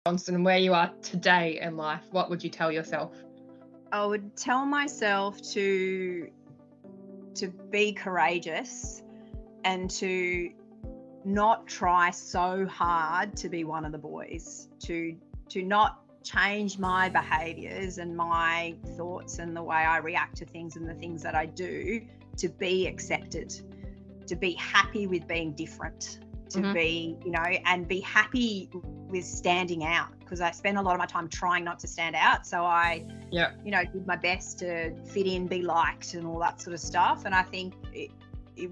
Johnston and where you are today in life, what would you tell yourself? I would tell myself to be courageous and to not try so hard to be one of the boys, to not change my behaviors and my thoughts and the way I react to things and the things that I do, to be accepted, to be happy with being different, to be, and be happy with standing out, because I spend a lot of my time trying not to stand out. So I, did my best to fit in, be liked and all that sort of stuff. And I think it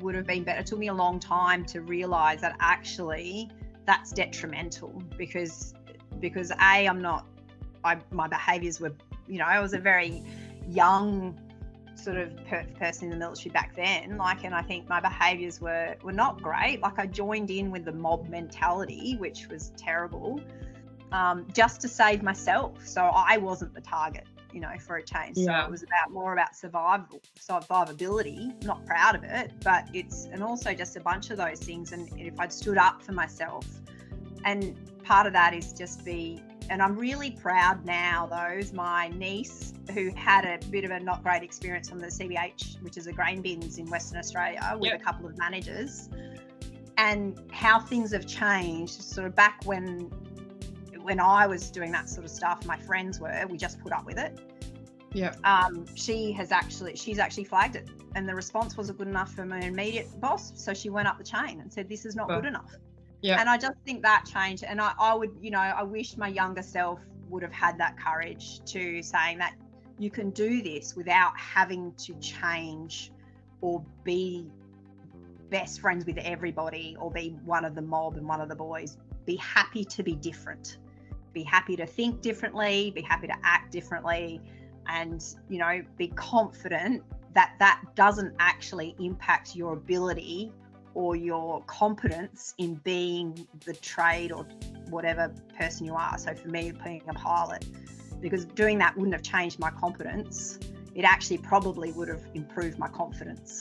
would have been better. It took me a long time to realize that actually that's detrimental, because my behaviors were, I was a very young sort of person in the military back then, and I think my behaviors were not great. I joined in with the mob mentality, which was terrible, just to save myself, so I wasn't the target, for a change. So it was more about survivability. I'm not proud of it, but and also just a bunch of those things. And if I'd stood up for myself, and part of that is just and I'm really proud now, my niece, who had a bit of a not great experience on the CBH, which is a grain bins in Western Australia, with a couple of managers, and how things have changed sort of back when I was doing that sort of stuff, my friends we just put up with it. She's actually flagged it, and the response wasn't good enough for my immediate boss. So she went up the chain and said, this is not good enough. And I just think that changed. And I would, I wish my younger self would have had that courage to saying that you can do this without having to change or be best friends with everybody or be one of the mob and one of the boys. Be happy to be different. Be happy to think differently, be happy to act differently, and, be confident that that doesn't actually impact your ability or your competence in being the trade or whatever person you are. So for me, being a pilot, because doing that wouldn't have changed my competence. It actually probably would have improved my confidence.